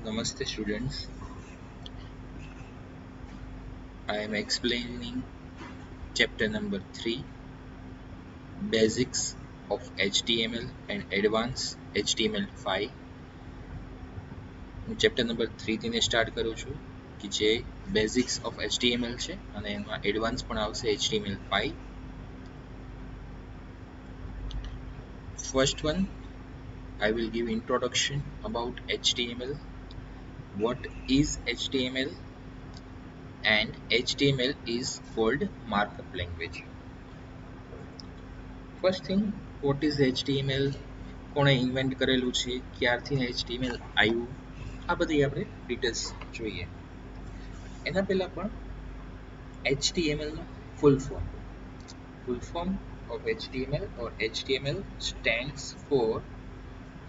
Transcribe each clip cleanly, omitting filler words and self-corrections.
Namaste students. I am explaining chapter number 3, Basics of HTML and Advanced HTML5. હું chapter number 3 થી start કરું છું કે જે બેઝિક્સ ઓફ HTML છે અને એમાં એડવાન્સ પણ આવશે HTML5. First one, I will give introduction about HTML. What is HTML? And HTML is called markup language. First thing, what is HTML, કોણે ઇન્વેન્ટ કરેલું છે, ક્યારથી HTML આવ્યું, આ બધી આપણે ડિટેલ્સ જોઈએ. એના પહેલાં પણ HTMLનું full form of HTML or HTML stands for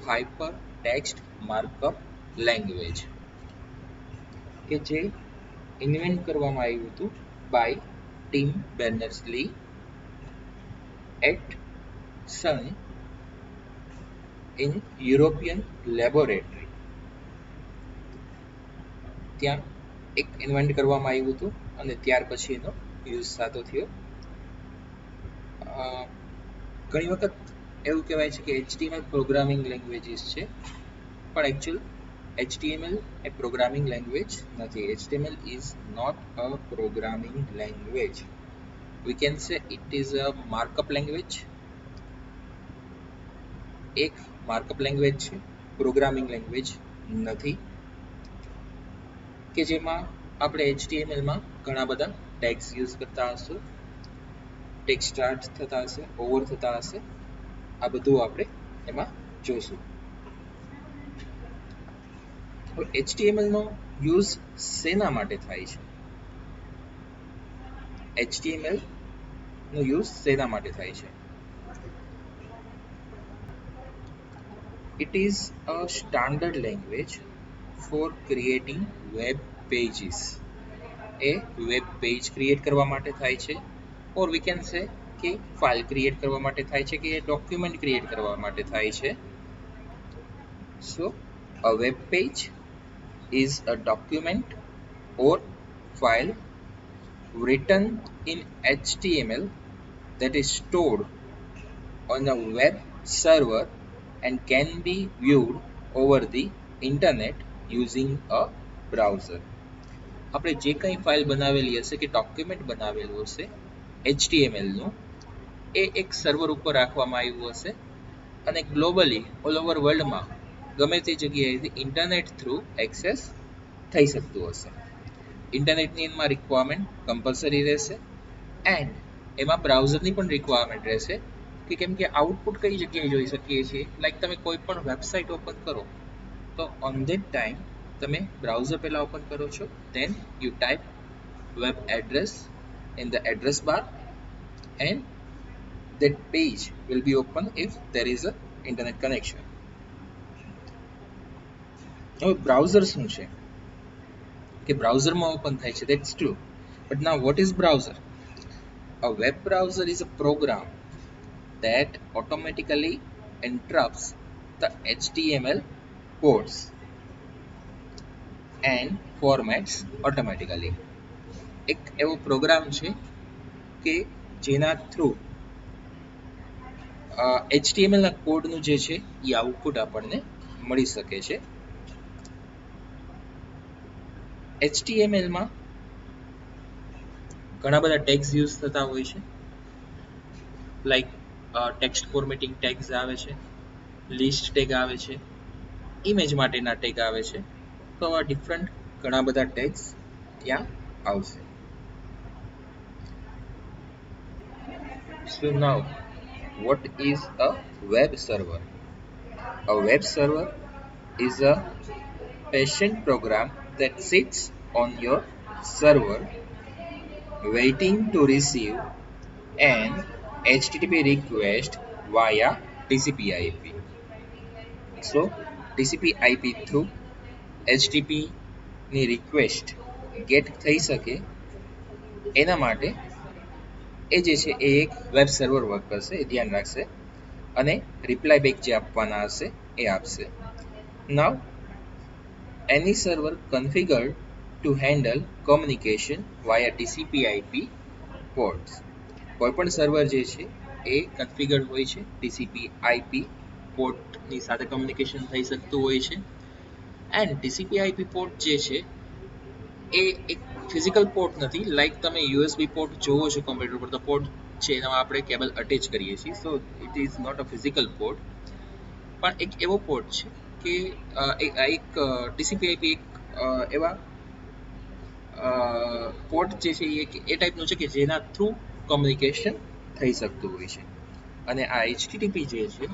Hypertext Markup Language, કે જે ઇન્વેન્ટ કરવામાં આવ્યું હતું by Tim Berners-Lee at CERN in European Laboratory. ત્યાં એક ઇન્વેન્ટ કરવામાં આવ્યું હતું અને ત્યાર પછી એનો યુઝ થતો થયો. ઘણી વખત એવું કહેવાય છે કે HTML પ્રોગ્રામિંગ લેંગ્વેજીસ છે, પણ એકચ્યુઅલ HTML એ પ્રોગ્રામિંગ લેંગ્વેજ નથી. HTML is not a programming language. We can say it is a markup language. એક માર્કઅપ લેંગ્વેજ છે, પ્રોગ્રામિંગ લેંગ્વેજ નથી, કે જેમાં આપણે HTMLમાં ઘણા બધા ટેગ્સ યુઝ કરતા હશું, ટેગ સ્ટાર્ટ થતા હશે, ઓવર થતા હશે, આ બધું આપણે એમાં જોશું. હવે HTML નો યુઝ શેના માટે થાય છે? HTML નો યુઝ શેના માટે થાય છે? It is a standard language for creating web pages. A web page create કરવા માટે થાય છે, or we can say કે ફાઇલ ક્રિએટ કરવા માટે થાય છે, કે ડોક્યુમેન્ટ ક્રિએટ કરવા માટે થાય છે. So a web page is a document or file written in HTML that is stored on a web server and can be viewed over the internet using a browser. આપણે જે કંઈ file બનાવેલી હશે કે ડોક્યુમેન્ટ બનાવેલું હશે HTML નું, એ એક સર્વર ઉપર રાખવામાં આવ્યું હશે અને ગ્લોબલી ઓલ ઓવર વર્લ્ડમાં ગમે તે જગ્યાએથી ઇન્ટરનેટ થ્રુ એક્સેસ થઈ શકતું હશે. ઇન્ટરનેટની એમાં રિક્વાયરમેન્ટ કમ્પલસરી રહેશે એન્ડ એમાં બ્રાઉઝરની પણ રિક્વાયરમેન્ટ રહેશે, કે કેમ કે આઉટપુટ કઈ જગ્યાએ જોઈ શકીએ છીએ. લાઈક તમે કોઈ પણ વેબસાઇટ ઓપન કરો તો ઓન ધેટ ટાઈમ તમે બ્રાઉઝર પહેલાં ઓપન કરો છો, then you type web address in the address bar and that page will be open if there is a internet connection. હવે બ્રાઉઝર શું છે કે બ્રાઉઝરમાં ઓપન થાય છે, that's true, but now what is browser? A web browser is a program that automatically interrupts the HTML codes and formats automatically. એક એવો programme છે કે જેના થ્રુ HTML ના કોડનું જે છે એ આઉટપુટ આપણને મળી શકે છે. HTML માં ઘણા બધા ટેગ્સ યુઝ થતા હોય છે, લાઈક ટેક્સ્ટ ફોર્મેટિંગ ટેગ્સ આવે છે, લિસ્ટ ટેગ આવે છે, ઇમેજ માટેના ટેગ આવે છે. તો આવા ડિફરન્ટ ઘણા બધા ટેગ્સ ત્યાં આવશે. So now, what is a web server? A web server is a patient program that sits on your server waiting to receive an HTTP request via TCP/IP. So TCP/IP through HTTP ની request gate થઈ શકે એના માટે એ જે છે એ એક web server work કરશે, એ ધ્યાન રાખશે અને રિપ્લાય બેક જે આપવાના હશે એ આપશે. નાવ any server configured to handle communication via TCP/IP ports. કોઈપણ સર્વર જે છે એ કન્ફિગર્ડ હોય છે TCP/IP પોર્ટની સાથે કમ્યુનિકેશન થઈ શકતું હોય છે. એન્ડ TCP/IP પોર્ટ જે છે એ એક ફિઝિકલ પોર્ટ નથી, લાઈક તમે USB પોર્ટ જોવો છો કમ્પ્યુટર પર, તો પોર્ટ છે એમાં આપણે કેબલ અટેચ કરીએ છીએ, so it is not a physical port, પણ એક એવો પોર્ટ છે કે એક TCP/IP એક એવા પોર્ટ જે છે એ ટાઈપનું છે કે જેના થ્રુ કમ્યુનિકેશન થઈ શકતું હોય છે. અને આ HTTP જે છે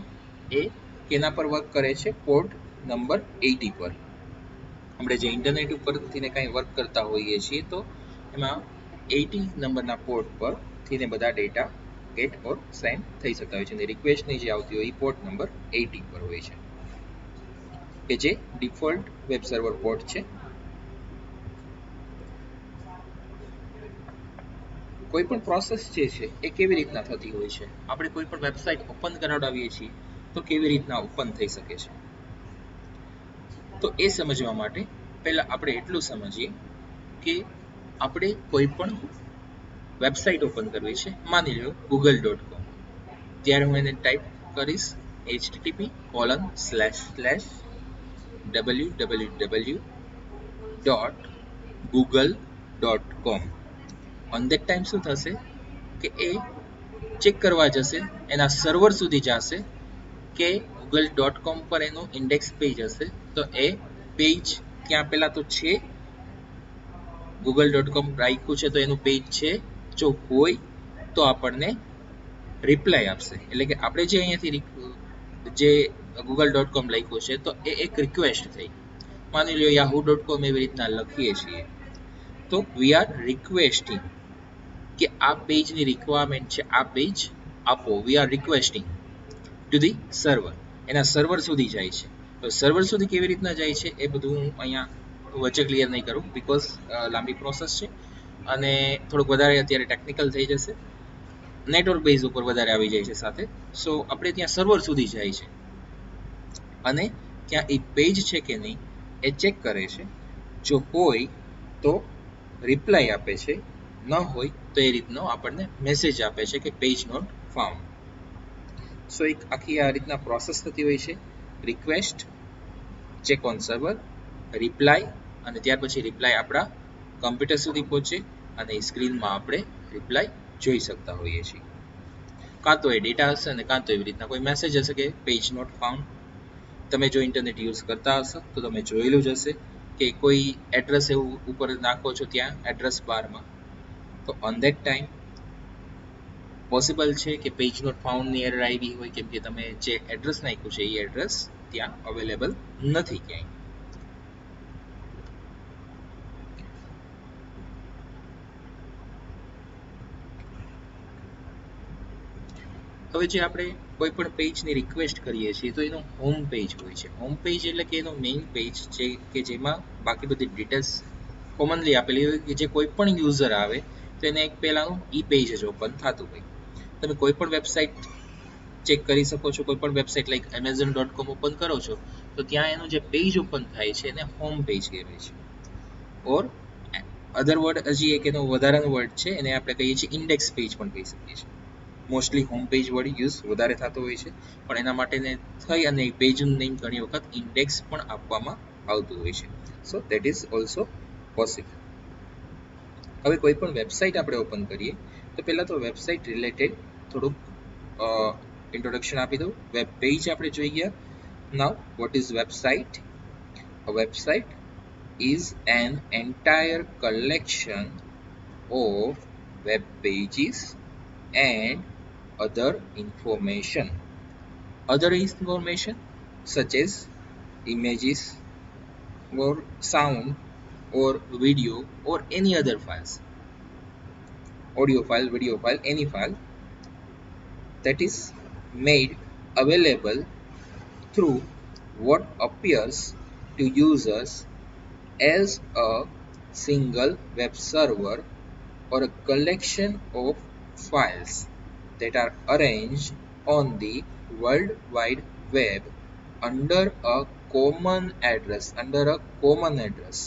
એ કેના પર વર્ક કરે છે? પોર્ટ નંબર 80 પર. આપણે જે ઇન્ટરનેટ ઉપરથી ને કાંઈ વર્ક કરતા હોઈએ છીએ તો એમાં 80 નંબરના પોર્ટ પરથી ને બધા ડેટા ગેટ ઓર સેન્ડ થઈ શકતા હોય છે, અને રિક્વેસ્ટની જે આવતી હોય એ પોર્ટ નંબર 80 પર હોય છે, કે જે ડિફોલ્ટ વેબ સર્વર પોર્ટ છે. કોઈ પણ પ્રોસેસ જે છે એ કેવી રીતના થતી હોય છે? આપણે કોઈ પણ વેબસાઇટ ઓપન કરાવડાવીએ છીએ તો કેવી રીતના ઓપન થઈ શકે છે? તો એ સમજવા માટે પહેલા આપણે એટલું સમજીએ કે આપણે કોઈ પણ વેબસાઇટ ઓપન કરવી છે, માની લો google.com. ત્યારે હું એને ટાઈપ કરીશ http://www.google.com. ઓન ધેટ ટાઈમ શું થશે કે એ ચેક કરવા જશે, એના સર્વર સુધી જશે કે google.com પર એનું ઇન્ડેક્સ પેજ હશે, તો એ પેજ ત્યાં પહેલાં તો છે, google.com રાખ્યું છે તો એનું પેજ છે, જો હોય તો આપણને રિપ્લાય આપશે. એટલે કે આપણે જે અહીંયાથી જે google.com લખ્યું છે તો એ એક રિક્વેસ્ટ થઈ. માની લો yahoo.com એવી રીતના લખીએ છીએ તો વી આર રિક્વેસ્ટિંગ કે આ પેજની રિક્વાયરમેન્ટ છે, આ પેજ આપો. We are requesting to the server. એના સર્વર સુધી જાય છે. તો સર્વર સુધી કેવી રીતના જાય છે એ બધું હું અહીંયા વચ્ચે ક્લિયર નહીં કરું, બિકોઝ લાંબી પ્રોસેસ છે અને થોડુંક વધારે અત્યારે ટેકનિકલ થઈ જશે, નેટવર્ક બેઝ ઉપર વધારે આવી જાય છે સાથે. સો આપણે ત્યાં સર્વર સુધી જાય છે અને ત્યાં એ પેજ છે કે નહીં એ ચેક કરે છે. જો હોય તો રિપ્લાય આપે છે, ન હોય તો એ રીતનો આપણને મેસેજ આપે છે કે પેજ નોટ ફાઉન્ડ. સો એક આખી આ રીતના પ્રોસેસ થતી હોય છે: request, check on server, reply, અને ત્યાર પછી રિપ્લાય આપણા કમ્પ્યુટર સુધી પહોંચે અને એ સ્ક્રીનમાં આપણે રિપ્લાય જોઈ શકતા હોઈએ છીએ. કાં તો એ ડેટા હશે અને કાં તો એવી રીતના કોઈ મેસેજ હશે કે પેજ નોટ ફાઉન્ડ. તમે જો ઇન્ટરનેટ યુઝ કરતા હશો તો તમે જોયેલું જ હશે કે કોઈ એડ્રેસ એવું ઉપર નાખો છો ત્યાં એડ્રેસ બારમાં, તો ઓન ધેટ ટાઈમ પોસિબલ છે કે પેજ નોટ ફાઉન્ડની એરર આવી હોય, કેમ કે તમે જે એડ્રેસ નાખ્યું છે એ એડ્રેસ ત્યાં અવેલેબલ નથી ક્યાંય. હવે જે આપણે કોઈ પણ પેજની રિક્વેસ્ટ કરીએ છીએ તો એનું હોમ પેજ હોય છે. હોમ પેજ એટલે કે એનો મેઇન પેજ છે કે જેમાં બાકી બધી ડિટેલ્સ કોમનલી આપેલી હોય કે જે કોઈ પણ યુઝર આવે તો એને એક પહેલાંનું ઈ પેજ જ ઓપન થતું હોય. તમે કોઈ પણ વેબસાઇટ ચેક કરી શકો છો. કોઈ પણ વેબસાઇટ લાઈક amazon.com ઓપન કરો છો તો ત્યાં એનું જે પેજ ઓપન થાય છે એને હોમ પેજ કહેવાય છે. ઓર અધર વર્ડ હજી એક એનો વધારાનો વર્ડ છે, એને આપણે કહીએ છીએ ઇન્ડેક્સ પેજ પણ કહી શકીએ છીએ. Mostly home page word use વધારે થતો હોય છે, પણ એના માટેને થઈ અને પેજનું નેમ ઘણી વખત ઇન્ડેક્સ પણ આપવામાં આવતું હોય છે. So that is also possible. હવે કોઈ પણ વેબસાઇટ આપણે ઓપન કરીએ તો પહેલાં તો વેબસાઇટ રિલેટેડ થોડુંક ઇન્ટ્રોડક્શન આપી દઉં. વેબ પેજ આપણે જોઈ ગયા. નાઉ what is website? A website is an entire collection of web pages and other information. Other information such as images or sound or video or any other files, audio file, video file, any file that is made available through what appears to users as a single web server or a collection of files that are arranged on the World Wide Web under a common address under a common address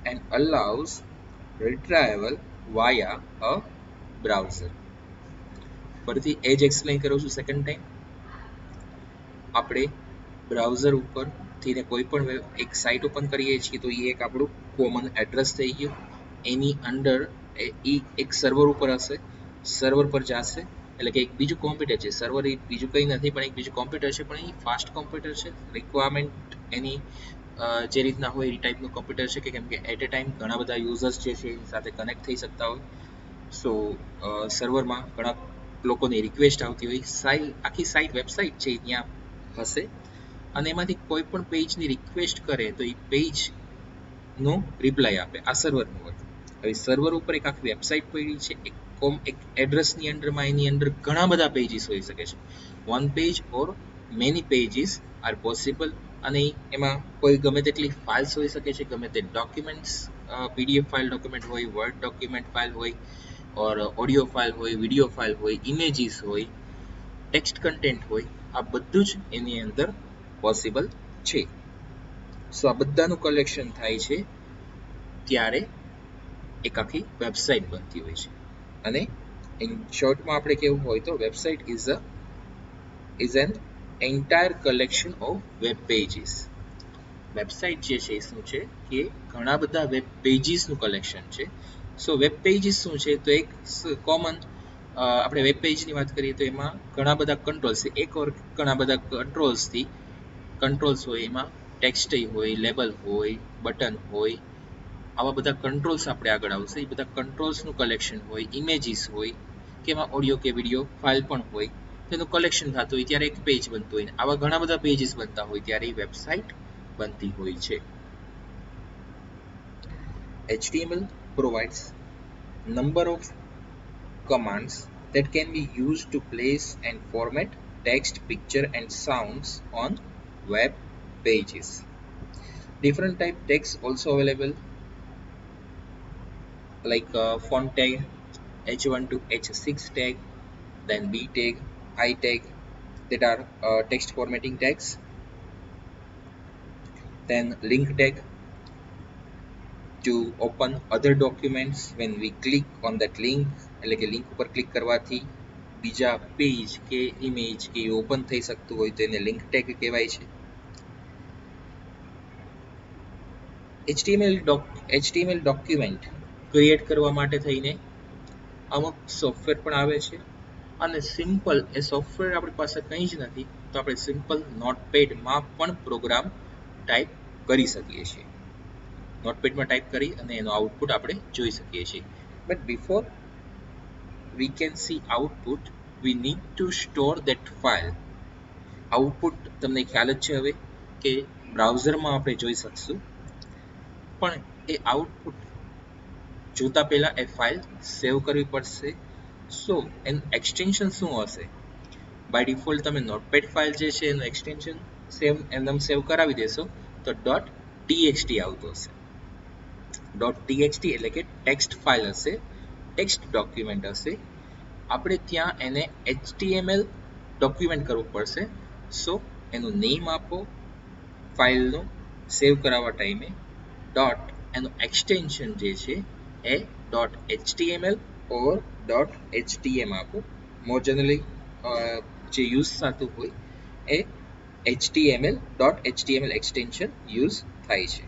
and allows retrieval via a browser. ફરીથી એ જ explain કરું છું second time. આપણે browser ઉપરથી ને કોઈ પણ એક સાઇટ ઓપન કરીએ છીએ તો એ એક આપણું કોમન એડ્રેસ થઈ ગયું. એની અંડર એ એક સર્વર ઉપર હશે, સર્વર પર જશે એટલે કે એક બીજું કોમ્પ્યુટર છે. સર્વર એ બીજું કંઈ નથી પણ એક બીજું કોમ્પ્યુટર છે, પણ એ ફાસ્ટ કોમ્પ્યુટર છે. રિક્વાયરમેન્ટ એની જે રીતના હોય એ ટાઈપનું કોમ્પ્યુટર છે કે કેમ કે એટ એ ટાઈમ ઘણા બધા યુઝર્સ જે છે એની સાથે કનેક્ટ થઈ શકતા હોય. સો સર્વરમાં ઘણા લોકોની રિક્વેસ્ટ આવતી હોય, આખી સાઇટ વેબસાઇટ છે ત્યાં હશે અને એમાંથી કોઈ પણ પેજની રિક્વેસ્ટ કરે તો એ પેજનો રિપ્લાય આપે આ સર્વરનું હોય. હવે સર્વર ઉપર એક આખી વેબસાઇટ પડી છે, એક એડ્રેસની અંડરમાં એની અંદર ઘણા બધા પેજીસ હોઈ શકે છે. વન પેજ ઓર મેની પેજીસ આર પોસિબલ અને એમાં કોઈ ગમે તેટલી ફાઇલ્સ હોઈ શકે છે, ગમે તે ડોક્યુમેન્ટ્સ, પીડીએફ ફાઇલ ડોક્યુમેન્ટ હોય, વર્ડ ડોક્યુમેન્ટ ફાઇલ હોય, ઓર ઓડિયો ફાઇલ હોય, વિડીયો ફાઇલ હોય, ઇમેજીસ હોય, ટેક્સ્ટ કન્ટેન્ટ હોય, આ બધું જ એની અંદર પોસિબલ છે. સો આ બધાનું કલેક્શન થાય છે ત્યારે એક આખી વેબસાઇટ બનતી હોય છે. અને ઇન શોર્ટમાં આપણે કેવું હોય તો website is an entire collection of web pages. Website જે છે એ શું છે કે ઘણા બધા વેબ પેજીસનું કલેક્શન છે. સો વેબ પેજીસ શું છે તો એક કોમન આપણે વેબ પેજની વાત કરીએ તો એમાં ઘણા બધા કંટ્રોલ્સ છે. એક ઓર ઘણા બધા કંટ્રોલ્સ હોય, એમાં ટેક્સ્ટ હોય, લેબલ હોય, બટન હોય, આવા બધા કંટ્રોલ્સ આપણે આગળ આવશે. એ બધા કંટ્રોલ્સનું કલેક્શન હોય, ઇમેજીસ હોય કે એમાં ઓડિયો કે વિડીયો ફાઇલ પણ હોય, તેનું કલેક્શન થતું હોય ત્યારે એક પેજ બનતું હોય. આવા ઘણા બધા પેજીસ બનતા હોય ત્યારે એ વેબસાઇટ બનતી હોય છે. HTML provides number of commands that can be used to place and format text, picture and sounds on web pages. Different type text also available like font tag, H1 to H6 tag, then B tag, I tag, that are text formatting tags. Then link tag to open other documents when we click on that link, એટલે કે link ઉપર click કરવાથી બીજા page કે image કે open થઈ શકતું હોય તો એને લિંક ટેગ કહેવાય છે. HTML ડોક્યુમેન્ટ ક્રિએટ કરવા માટે થઈને અમુક સોફ્ટવેર પણ આવે છે અને સિમ્પલ એ સોફ્ટવેર આપણી પાસે કંઈ જ નથી તો આપણે સિમ્પલ નોટપેડમાં પણ પ્રોગ્રામ ટાઈપ કરી શકીએ છીએ. નોટપેડમાં ટાઈપ કરી અને એનો આઉટપુટ આપણે જોઈ શકીએ છીએ. But before we can see output we need to store that file. Output તમને ખ્યાલ જ છે હવે કે બ્રાઉઝરમાં આપણે જોઈ શકશું, પણ એ આઉટપુટ જોતા પહેલાં એ ફાઇલ સેવ કરવી પડશે. સો એનું એક્સટેન્શન શું હશે? બાય ડિફોલ્ટ તમે નોટપેડ ફાઇલ જે છે એનું એક્સટેન્શન સેવ કરાવી દેશો તો .txt આવતો હશે. .txt એટલે કે ટેક્સ્ટ ફાઇલ હશે, ટેક્સ્ટ ડોક્યુમેન્ટ હશે. આપણે ત્યાં એને HTML ડોક્યુમેન્ટ કરવું પડશે. સો એનું નેમ આપો ફાઇલનું સેવ કરાવવા ટાઈમે, એનું એક્સટેન્શન જે છે એ .html ઓર .htm આપો. મોર જનરલી જે યુઝ થતું હોય એ .html એક્સટેન્શન યુઝ થાય છે.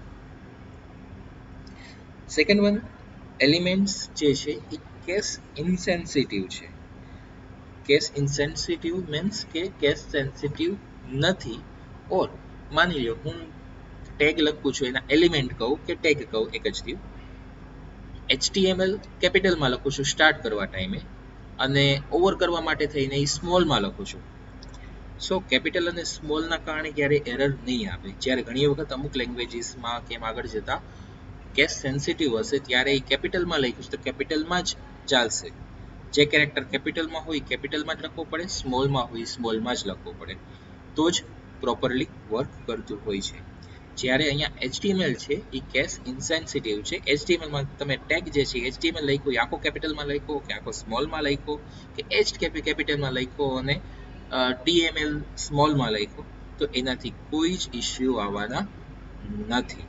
સેકન્ડ વન, એલિમેન્ટ્સ જે છે એ કેસ ઇનસેન્સિટિવ છે. કેસ ઇનસેન્સિટિવ મીન્સ કે કેસ સેન્સિટિવ નથી. ઓર માની લો હું ટેગ લખું છું, એના એલિમેન્ટ કહું કે ટેગ કહું એક જ થયું. HTML કેપિટલમાં લખું છું સ્ટાર્ટ કરવા ટાઈમે અને ઓવર કરવા માટે થઈને એ સ્મોલમાં લખું છું. સો કેપિટલ અને સ્મોલના કારણે ક્યારે એરર નહીં આવે. જ્યારે ઘણી વખત અમુક લેંગ્વેજીસમાં કેમ આગળ જતા કેસ સેન્સિટિવ હશે ત્યારે એ કેપિટલમાં લખ્યું છે તો કેપિટલમાં જ ચાલશે. જે કેરેક્ટર કેપિટલમાં હોય કેપિટલમાં જ લખવો પડે, સ્મોલમાં હોય સ્મોલમાં જ લખવો પડે, તો જ પ્રોપરલી વર્ક કરતું હોય છે. જ્યારે અહીંયા HTML છે એ કેસ ઇનસેન્સિટિવ છે. HTMLમાં તમે ટેગ જે છે HTML લખ્યો એ આખો કેપિટલમાં લખ્યો કે આખો સ્મોલમાં લખ્યો કે H કેપિટલમાં લખ્યો અને TML સ્મોલમાં લખ્યો, તો એનાથી કોઈ જ ઇશ્યુ આવવાના નથી.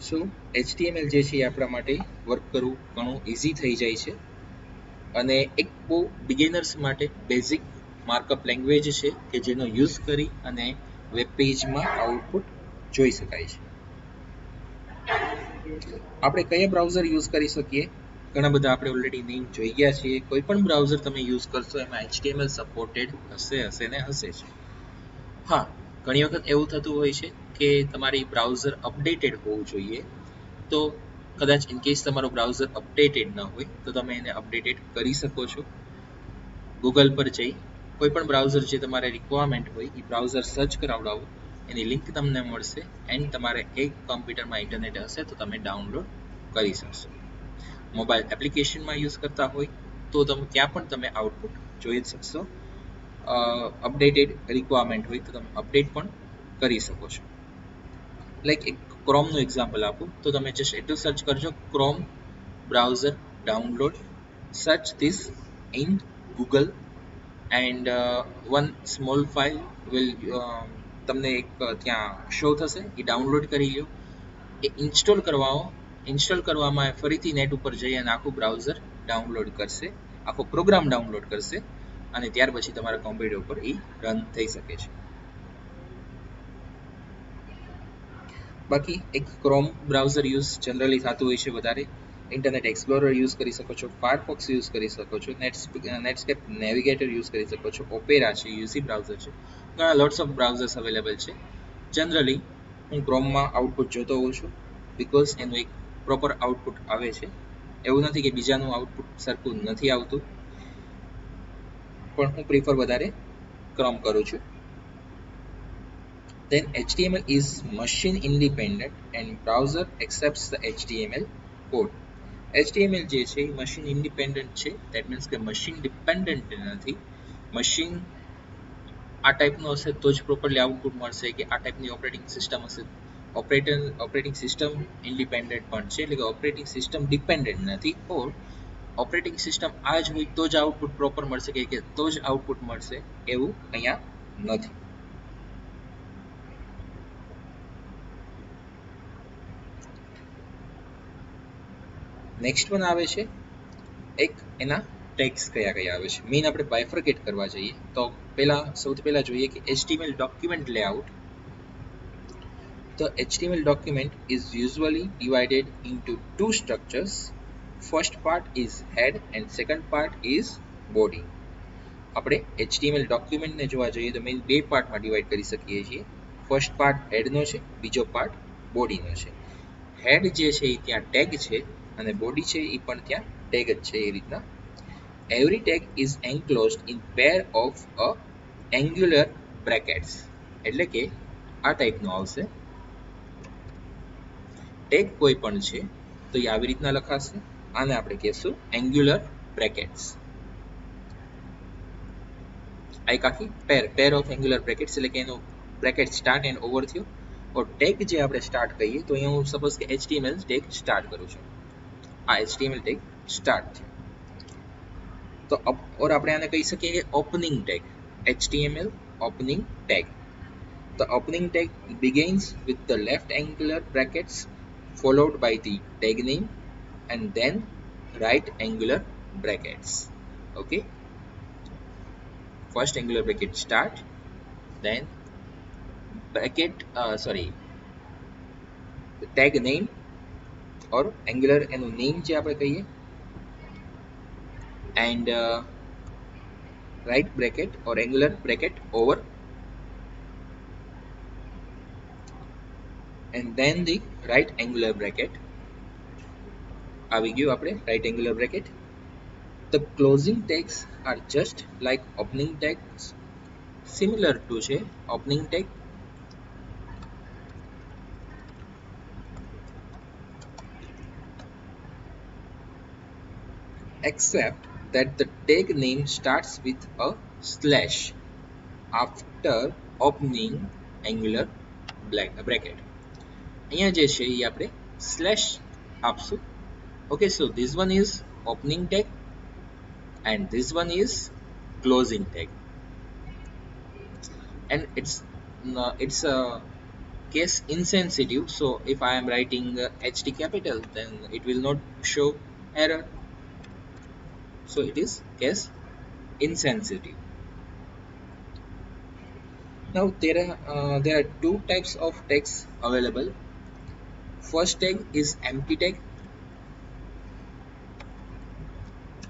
સો HTML જે છે એ આપણા માટે વર્ક કરવું ઘણું ઇઝી થઈ જાય છે અને એક બહુ બિગિનર્સ માટે બેઝિક માર્કઅપ લેંગ્વેજ છે કે જેનો યુઝ કરી અને વેબ પેજમાં આઉટપુટ જોઈ શકાય છે. આપણે કયા બ્રાઉઝર યુઝ કરી શકીએ? ઘણા બધા આપણે ઓલરેડી નેમ જોઈ ગયા છીએ. કોઈ પણ બ્રાઉઝર તમે યુઝ કરશો એમાં HTML સપોર્ટેડ હશે ને હશે જ. હા, ઘણી વખત એવું થતું હોય છે કે તમારી બ્રાઉઝર અપડેટેડ હોવું જોઈએ. તો કદાચ ઇન કેસ તમારું બ્રાઉઝર અપડેટેડ ન હોય તો તમે એને અપડેટેડ કરી શકો છો. ગૂગલ પર જઈ કોઈ પણ બ્રાઉઝર જે તમારે રિક્વાયરમેન્ટ હોય એ બ્રાઉઝર સર્ચ કરાવડાવો, એની લિંક તમને મળશે એન્ડ તમારે એક કમ્પ્યુટરમાં ઇન્ટરનેટ હશે તો તમે ડાઉનલોડ કરી શકશો. મોબાઈલ એપ્લિકેશનમાં યુઝ કરતા હોય તો ત્યાં પણ તમે આઉટપુટ જોઈ શકશો. અપડેટેડ રિક્વાયરમેન્ટ હોય તો તમે અપડેટ પણ કરી શકો છો. લાઈક એક ક્રોમનું એક્ઝામ્પલ આપું તો તમે જસ્ટ એટલું સર્ચ કરજો chrome browser download, search this in Google and one small file will તમને એક ત્યાં શો થશે, એ ડાઉનલોડ કરી લો. એ ઇન્સ્ટોલ કરવામાં ફરીથી નેટ ઉપર જઈ અને આખું બ્રાઉઝર ડાઉનલોડ કરશે, આખો પ્રોગ્રામ ડાઉનલોડ કરશે અને ત્યાર પછી તમારા કોમ્પ્યુટર ઉપર એ રન થઈ શકે છે. બાકી એક ક્રોમ બ્રાઉઝર યુઝ જનરલી થતું હોય છે વધારે. ઇન્ટરનેટ એક્સપ્લોરર યુઝ કરી શકો છો, ફાયરફોક્સ યુઝ કરી શકો છો, નેટસ્કેપ નેવિગેટર યુઝ કરી શકો છો, ઓપેરા છે, યુસી બ્રાઉઝર છે, ઘણા લોટ્સ ઓફ બ્રાઉઝર્સ અવેલેબલ છે. જનરલી હું ક્રોમમાં આઉટપુટ જોતો હોઉં છું બિકોઝ એનું એક પ્રોપર આઉટપુટ આવે છે. એવું નથી કે બીજાનું આઉટપુટ સરખું નથી આવતું, પણ હું પ્રિફર વધારે ક્રોમ કરું છું. Then HTML is machine independent and browser accepts the HTML code. HTML જે છે એ મશીન ઇન્ડિપેન્ડન્ટ છે. દેટ મીન્સ કે મશીન ડિપેન્ડન્ટ નથી. મશીન આ ટાઈપનું હશે તો જ પ્રોપરલી આઉટપુટ મળશે કે આ ટાઈપની ઓપરેટિંગ સિસ્ટમ હશે. ઓપરેટિંગ સિસ્ટમ ઇન્ડિપેન્ડન્ટ પણ છે, એટલે કે ઓપરેટિંગ સિસ્ટમ ડિપેન્ડન્ટ નથી. ઓર ઓપરેટિંગ સિસ્ટમ આ જ હોય તો જ આઉટપુટ પ્રોપર મળશે કે તો જ આઉટપુટ મળશે એવું અહીંયા નથી. નેક્સ્ટ વન આવે છે એક એના ટેગ્સ કયા આવે છે. મેઇન આપણે બાયફર્કેટ કરવા જઈએ તો સૌથી પહેલા જોઈએ કે HTML document layout. The HTML document is usually divided into two structures. First part is head and second part is body. આપણે HTML ડોક્યુમેન્ટને જોવા જઈએ તો મેઇન બે પાર્ટમાં ડિવાઈડ કરી શકીએ છીએ. ફર્સ્ટ પાર્ટ હેડનો છે, બીજો પાર્ટ બોડીનો છે. હેડ જે છે એ ત્યાં ટેગ છે અને બોડી છે એ પણ ત્યાં ટેગ જ છે. એ રીતના every tag is enclosed in pair of a angular brackets. એટલે કે આ ટાઈપનું આવશે. ટેગ કોઈ પણ છે તો એ આવી રીતના લખાશે. આને આપણે કહેશું એંગ્યુલર બ્રેકેટ્સ. આ એક આખી પેર ઓફ એંગ્યુલર બ્રેકેટ્સ, એટલે કે એનો બ્રેકેટ સ્ટાર્ટ એન્ડ ઓવર થયો. ઓર ટેગ જે આપણે સ્ટાર્ટ કહીએ તો અહીંયા હું સપોઝ કે HTML ટેગ સ્ટાર્ટ કરું છું. આ HTML ટેગ સ્ટાર્ટ થયો તો ઓર આપણે આને કહી શકીએ કે opening tag. HTML opening tag. The opening tag begins with the left angular brackets followed by the tag name and then right angular brackets. Okay. First angular bracket start, then the tag name or angular એનું name જે આપણે કહીએ and right bracket or angular bracket over and then the right angular bracket. આવી ગયું આપણે right angular bracket. The closing tags are just like opening tags, similar to છે opening tag. Except that the tag name starts with a slash after opening angular bracket. અહીંયા જે છે એ આપણે slash આપશું. Okay, so this one is opening tag and this one is closing tag, and it's case insensitive. So if I am writing HT capital, then it will not show error. So it is case insensitive. Now there are two types of tags available. First tag is empty tag.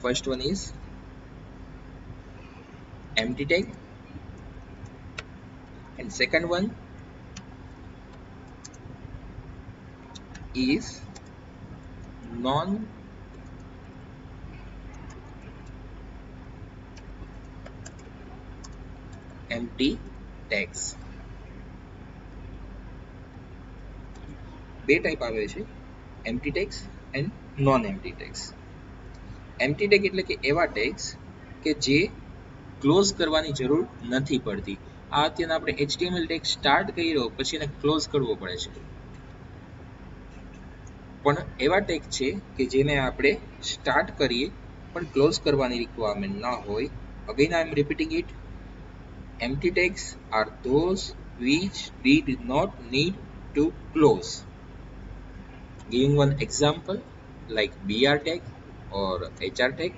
First one is empty tag, and second one is non empty tags. બે type આવે છે, empty tags and non empty tags. empty tag એટલે કે એવા tags કે જે close કરવાની જરૂર નથી પડતી. આ અત્યારે આપણે HTML ટેગ સ્ટાર્ટ કર્યો પછી એને ક્લોઝ કરવો પડે છે, પણ એવા ટેગ છે કે જેને આપણે સ્ટાર્ટ કરીએ પણ ક્લોઝ કરવાની રિક્વાયરમેન્ટ ના હોય. Again I am repeating it. empty tags are those which we did not need to close. Giving one example like BR tag or HR tag.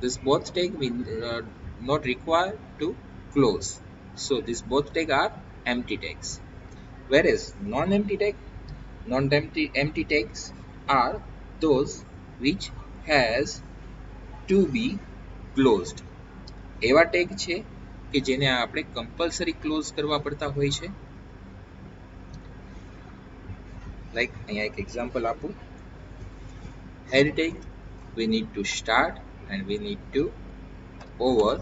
This both tag we not required to close. So these both tag are empty tags. Whereas non-empty tags are those which has to be closed. એવા tag છે કે જેને આપણે compulsory close કરવા પડતા હોય છે. Like અહીંયા એક એક્ઝામ્પલ આપું. head tag we need to start and we need to over.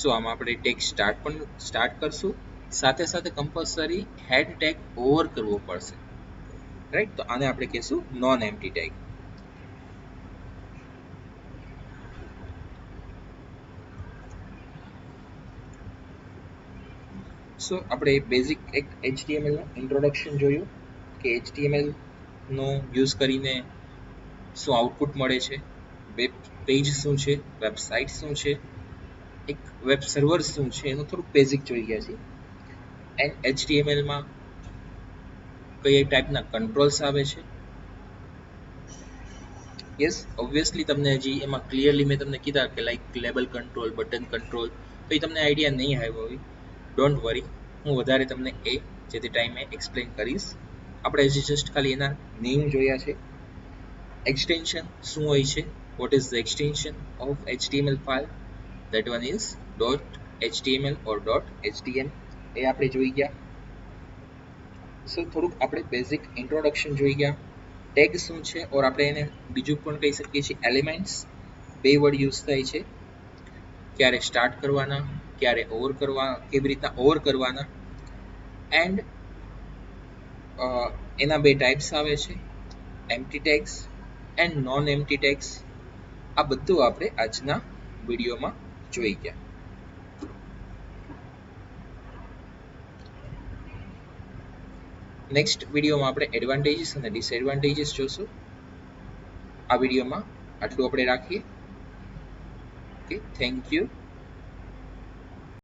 સો આમાં આપણે ટેગ સ્ટાર્ટ કરશું, સાથે સાથે કમ્પલસરી હેડ ટેગ ઓવર કરવો પડશે, રાઈટ? તો આને આપણે કહીશું નોન એમ્પ્ટી ટેગ. સો આપણે બેઝિક એક HTML નું ઇન્ટ્રોડક્શન જોયું કે HTML નો યુઝ કરીને શું આઉટપુટ મળે છે, વેબ પેજ શું છે, વેબસાઇટ શું છે, એક વેબ સર્વર શું છે, એનું થોડુંક બેઝિક જોઈ ગયા છે. એન્ડ HTML માં કઈ ટાઈપના કંટ્રોલ્સ આવે છે. યસ, ઓબ્વિયસલી તમને હજી એમાં ક્લિયરલી મેં તમને કીધા કે like label control, button control, તો એ તમને આઈડિયા નહીં આવ્યો હોય, ડોન્ટ વરી, હું વધારે તમને એ જે તે ટાઈમે એક્સપ્લેન કરીશ. આપણે હજી જસ્ટ ખાલી એના નેમ જોયા છે. એક્સટેન્શન શું હોય છે, what is the extension of HTML file, that one is .html or .htm, એ આપણે જોઈ ગયા. સો થોડુંક આપણે બેઝિક ઇન્ટ્રોડક્શન જોઈ ગયા. ટેગ શું છે, ઓર આપણે એને બીજું પણ કહી શકીએ છીએ એલિમેન્ટ્સ. બે વર્ડ યુઝ થાય છે, ક્યારે સ્ટાર્ટ કરવાના, ક્યારે ઓવર કરવા, કેવી રીતના ઓવર કરવાના. એન્ડ એના બે ટાઈપ્સ આવે છે, empty tags and non empty tags. આ બધું આપણે આજના વિડીયોમાં જોઈ ગયા. નેક્સ્ટ વિડીયોમાં આપણે એડવાન્ટેજીસ અને ડિસએડવાન્ટેજીસ જોશું. આ વિડીયોમાં આટલું આપણે રાખીએ. Okay, thank you.